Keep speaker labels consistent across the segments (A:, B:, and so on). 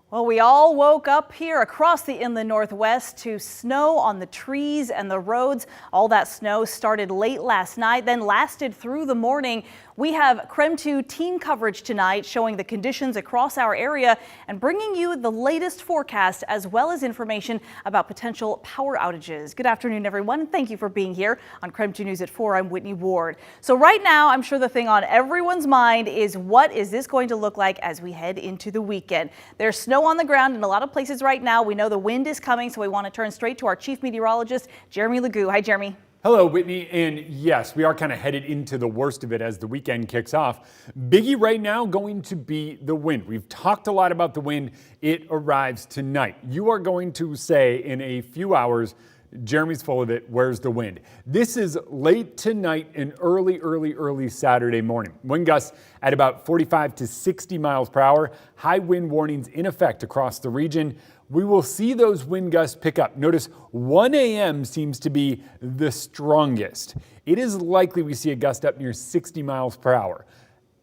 A: Well, we all woke up here across the inland Northwest to snow on the trees and the roads. All that snow started late last night, then lasted through the morning. We have KREM 2 team coverage tonight showing the conditions across our area and bringing you the latest forecast as well as information about potential power outages. Good afternoon, everyone. Thank you for being here on KREM 2 News at 4. I'm Whitney Ward. So right now, I'm sure the thing on everyone's mind is what is this going to look like as we head into the weekend? There's snow on the ground in a lot of places right now. We know the wind is coming, so we want to turn straight to our chief meteorologist, Jeremy Legoo. Hi, Jeremy.
B: Hello, Whitney, and yes, we are kind of headed into the worst of it as the weekend kicks off. Biggie right now going to be the wind. We've talked a lot about the wind. It arrives tonight. You are going to say in a few hours, Jeremy's full of it, where's the wind? This is late tonight and early Saturday morning. Wind gusts at about 45 to 60 miles per hour. High wind warnings in effect across the region. We will see those wind gusts pick up. Notice 1 a.m. seems to be the strongest. It is likely we see a gust up near 60 miles per hour.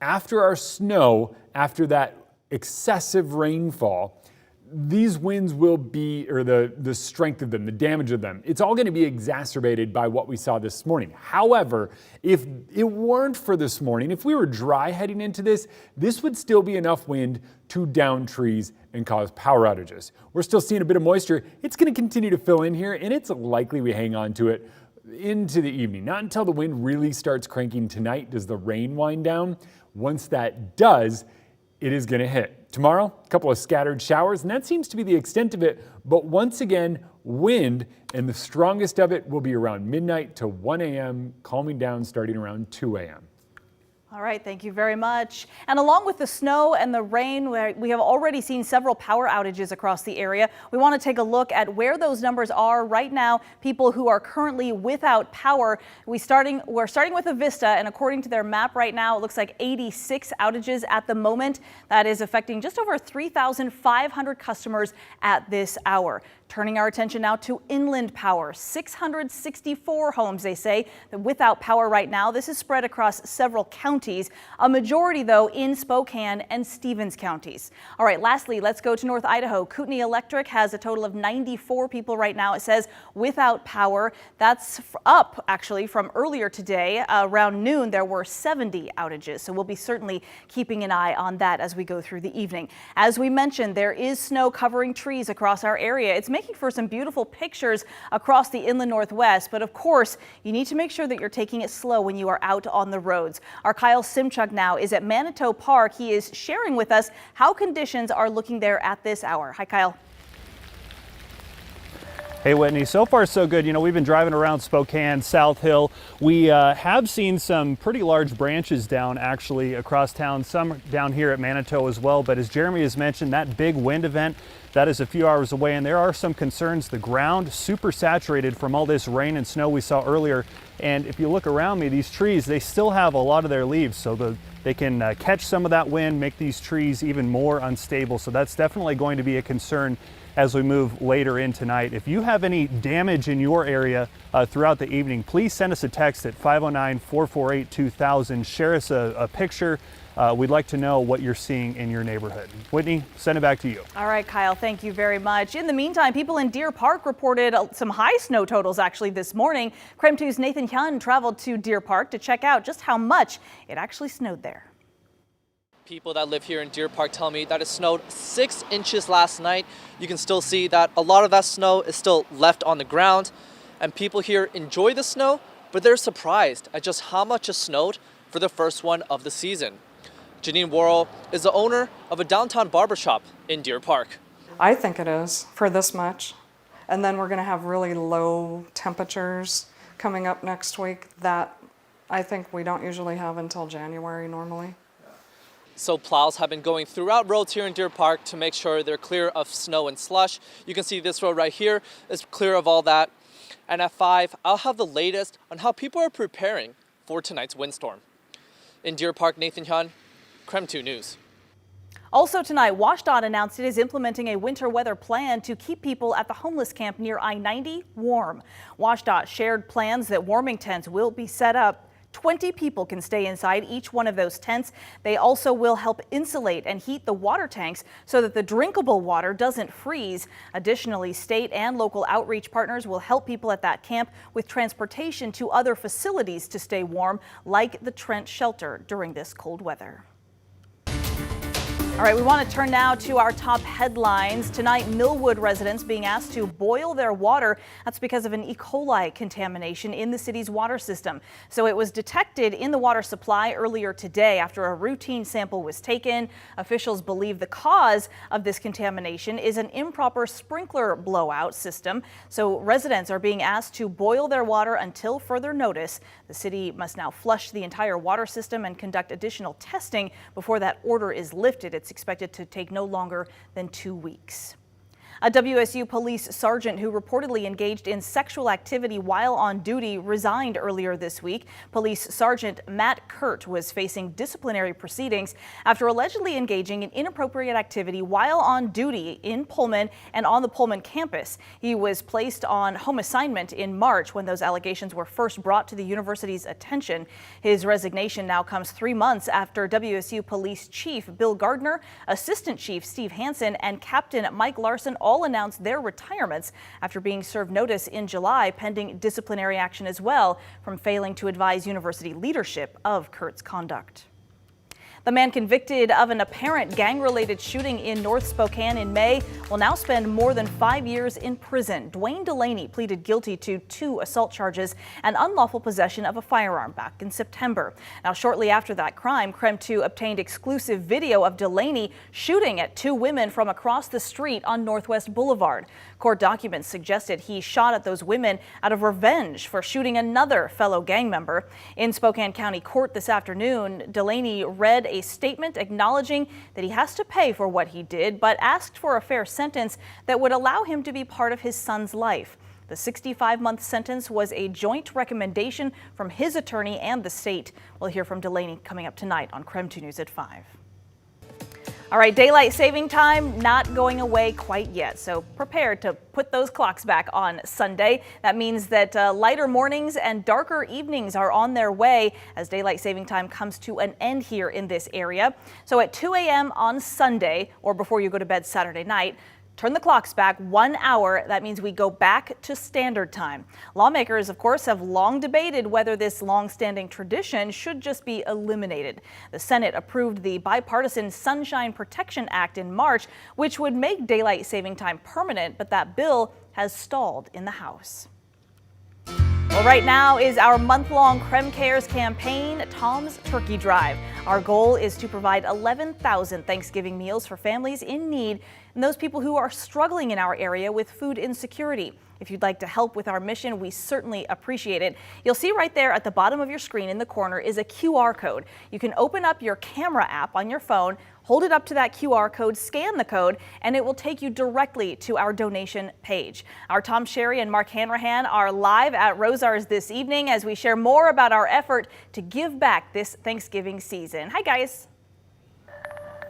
B: After our snow, after that excessive rainfall, these winds will be, or the strength of them, the damage of them, it's all going to be exacerbated by what we saw this morning. However, if it weren't for this morning, if we were dry heading into this would still be enough wind to down trees and cause power outages. We're still seeing a bit of moisture. It's going to continue to fill in here, and it's likely we hang on to it into the evening. Not until the wind really starts cranking tonight does the rain wind down. Once that does, it is going to hit. Tomorrow, a couple of scattered showers, and that seems to be the extent of it. But once again, wind, and the strongest of it will be around midnight to 1 a.m., calming down starting around 2 a.m.
A: All right, thank you very much. And along with the snow and the rain, we have already seen several power outages across the area. We want to take a look at where those numbers are right now. People who are currently without power. We're starting with Avista, and according to their map right now, it looks like 86 outages at the moment. That is affecting just over 3,500 customers at this hour. Turning our attention now to inland power. 664 homes, they say, without power right now. This is spread across several counties, a majority, though, in Spokane and Stevens counties. All right, lastly, let's go to North Idaho. Kootenai Electric has a total of 94 people right now, it says, without power. That's up, actually, from earlier today. Around noon, there were 70 outages, so we'll be certainly keeping an eye on that as we go through the evening. As we mentioned, there is snow covering trees across our area. It's making for some beautiful pictures across the inland Northwest, but of course, you need to make sure that you're taking it slow when you are out on the roads. Our Kyle Simchuk now is at Manitou Park. He is sharing with us how conditions are looking there at this hour. Hi, Kyle.
C: Hey Whitney, so far so good. You know, we've been driving around Spokane, South Hill. We have seen some pretty large branches down actually across town, some down here at Manitou as well. But as Jeremy has mentioned, that big wind event, that is a few hours away, and there are some concerns. The ground super saturated from all this rain and snow we saw earlier. And if you look around me, these trees, they still have a lot of their leaves, so they can catch some of that wind, make these trees even more unstable. So that's definitely going to be a concern as we move later in tonight. If you have any damage in your area throughout the evening, please send us a text at 509-448-2000. Share us a picture. We'd like to know what you're seeing in your neighborhood. Whitney, send it back to you.
A: All right, Kyle, thank you very much. In the meantime, people in Deer Park reported some high snow totals actually this morning. KREM 2's Nathan Hyun traveled to Deer Park to check out just how much it actually snowed there.
D: People that live here in Deer Park tell me that it snowed 6 inches last night. You can still see that a lot of that snow is still left on the ground, and people here enjoy the snow, but they're surprised at just how much it snowed for the first one of the season. Janine Worrell is the owner of a downtown barbershop in Deer Park.
E: I think it is for this much. And then we're going to have really low temperatures coming up next week that I think we don't usually have until January normally.
D: So plows have been going throughout roads here in Deer Park to make sure they're clear of snow and slush. You can see this road right here is clear of all that. And at 5, I'll have the latest on how people are preparing for tonight's windstorm. In Deer Park, Nathan Hyun, KREM 2 News.
A: Also tonight, Washdot announced it is implementing a winter weather plan to keep people at the homeless camp near I-90 warm. Washdot shared plans that warming tents will be set up 20 people can stay inside each one of those tents. They also will help insulate and heat the water tanks so that the drinkable water doesn't freeze. Additionally, state and local outreach partners will help people at that camp with transportation to other facilities to stay warm, like the Trent shelter during this cold weather. All right, we want to turn now to our top headlines. Tonight, Millwood residents being asked to boil their water. That's because of an E. coli contamination in the city's water system. So it was detected in the water supply earlier today after a routine sample was taken. Officials believe the cause of this contamination is an improper sprinkler blowout system. So residents are being asked to boil their water until further notice. The city must now flush the entire water system and conduct additional testing before that order is lifted. It's expected to take no longer than 2 weeks. A WSU police sergeant who reportedly engaged in sexual activity while on duty resigned earlier this week. Police Sergeant Matt Kurt was facing disciplinary proceedings after allegedly engaging in inappropriate activity while on duty in Pullman and on the Pullman campus. He was placed on home assignment in March when those allegations were first brought to the university's attention. His resignation now comes 3 months after WSU Police Chief Bill Gardner, Assistant Chief Steve Hansen, and Captain Mike Larson all announced their retirements after being served notice in July, pending disciplinary action as well from failing to advise university leadership of Kurt's conduct. The man convicted of an apparent gang-related shooting in North Spokane in May will now spend more than 5 years in prison. Dwayne Delaney pleaded guilty to 2 assault charges and unlawful possession of a firearm back in September. Now, shortly after that crime, KREM 2 obtained exclusive video of Delaney shooting at 2 women from across the street on Northwest Boulevard. Court documents suggested he shot at those women out of revenge for shooting another fellow gang member. In Spokane County Court this afternoon, Delaney read a statement acknowledging that he has to pay for what he did, but asked for a fair sentence that would allow him to be part of his son's life. The 65-month sentence was a joint recommendation from his attorney and the state. We'll hear from Delaney coming up tonight on KREM 2 News at 5. All right, daylight saving time not going away quite yet, so prepare to put those clocks back on Sunday. That means that lighter mornings and darker evenings are on their way as daylight saving time comes to an end here in this area. So at 2 a.m. on Sunday, or before you go to bed Saturday night, turn the clocks back 1 hour. That means we go back to standard time. Lawmakers, of course, have long debated whether this long-standing tradition should just be eliminated. The Senate approved the bipartisan Sunshine Protection Act in March, which would make daylight saving time permanent, but that bill has stalled in the House. Well, right now is our month-long KREM Cares campaign, Tom's Turkey Drive. Our goal is to provide 11,000 Thanksgiving meals for families in need and those people who are struggling in our area with food insecurity. If you'd like to help with our mission, we certainly appreciate it. You'll see right there at the bottom of your screen in the corner is a QR code. You can open up your camera app on your phone, hold it up to that QR code, scan the code, and it will take you directly to our donation page. Our Tom Sherry and Mark Hanrahan are live at Rosar's this evening as we share more about our effort to give back this Thanksgiving season. Hi, guys.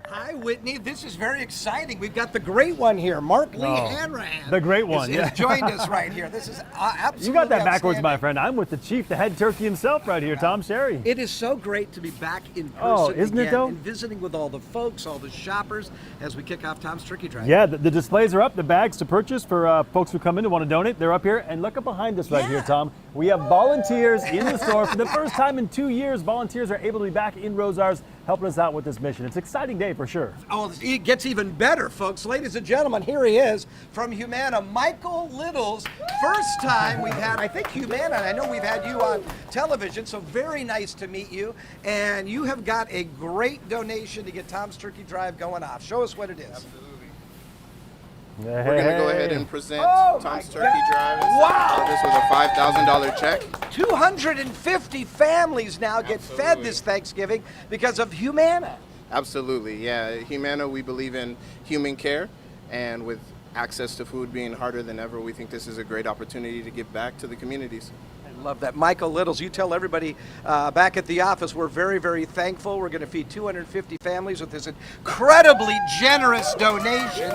F: Hi, Whitney. This is very exciting. We've got the great one here, Mark Lee Hanrahan.
C: The great one,
F: has joined us right here. This is absolutely
C: You got that backwards, my friend. I'm with the chief, the head turkey himself right here, Tom Sherry.
F: It is so great to be back in person
C: isn't
F: again
C: it though?
F: and visiting with all the folks, all the shoppers, as we kick off Tom's Turkey Drive.
C: Yeah, the displays are up, the bags to purchase for folks who come in and want to donate. They're up here, and look up behind us right here, Tom. We have volunteers in the store. For the first time in 2 years, volunteers are able to be back in Rosar's helping us out with this mission. It's an exciting day for sure.
F: Oh, it gets even better, folks. Ladies and gentlemen, here he is from Humana, Michael Littles. First time we've had, I think, Humana, and I know we've had you on television, so very nice to meet you. And you have got a great donation to get Tom's Turkey Drive going off. Show us what it is.
G: Absolutely. We're going to go ahead and present Tom's Turkey Drive.
F: Wow!
G: This was a $5,000 check.
F: 250 families now get fed this Thanksgiving because of Humana.
G: Absolutely, yeah. Humana, we believe in human care, and with access to food being harder than ever, we think this is a great opportunity to give back to the communities.
F: I love that. Michael Littles, you tell everybody back at the office we're very, very thankful. We're going to feed 250 families with this incredibly generous donation.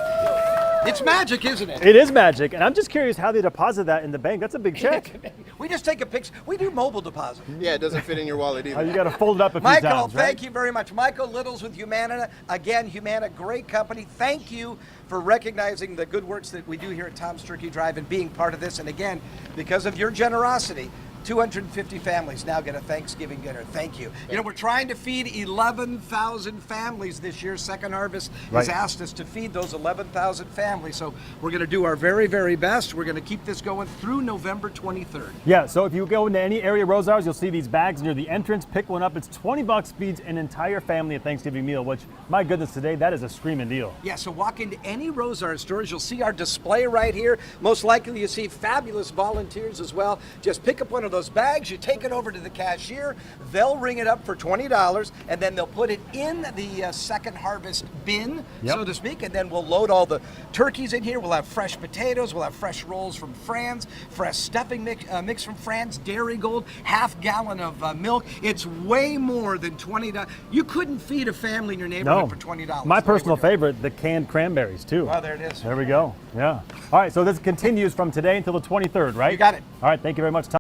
F: It's magic, isn't it?
C: It is magic, and I'm just curious how they deposit that in the bank. That's a big check.
F: We just take a picture. We do mobile deposit.
G: Yeah, it doesn't fit in your wallet either.
C: You got to fold it up a few
F: Michael,
C: times, right?
F: thank you very much. Michael Littles with Humana. Again, Humana, great company. Thank you for recognizing the good works that we do here at Tom's Turkey Drive and being part of this. And again, because of your generosity, 250 families now get a Thanksgiving dinner. Thank you. You know, we're trying to feed 11,000 families this year. Second Harvest has asked us to feed those 11,000 families. So we're going to do our very, very best. We're going to keep this going through November 23rd.
C: Yeah, so if you go into any area of Rosars, you'll see these bags near the entrance. Pick one up. It's $20, feeds an entire family a Thanksgiving meal, which, my goodness, today, that is a screaming deal.
F: Yeah, so walk into any Rosars stores. You'll see our display right here. Most likely you'll see fabulous volunteers as well. Just pick up one of those bags, you take it over to the cashier, they'll ring it up for $20, and then they'll put it in the Second Harvest bin, so to speak, and then we'll load all the turkeys in here. We'll have fresh potatoes, we'll have fresh rolls from Franz, fresh stuffing mix from Franz, Dairy Gold, half gallon of milk. It's way more than $20. You couldn't feed a family in your neighborhood for $20.
C: My personal favorite, the canned cranberries, too.
F: Oh, there it is.
C: There we go. Yeah. All right, so this continues from today until the 23rd, right?
F: You got it.
C: All right, thank you very much, Tom.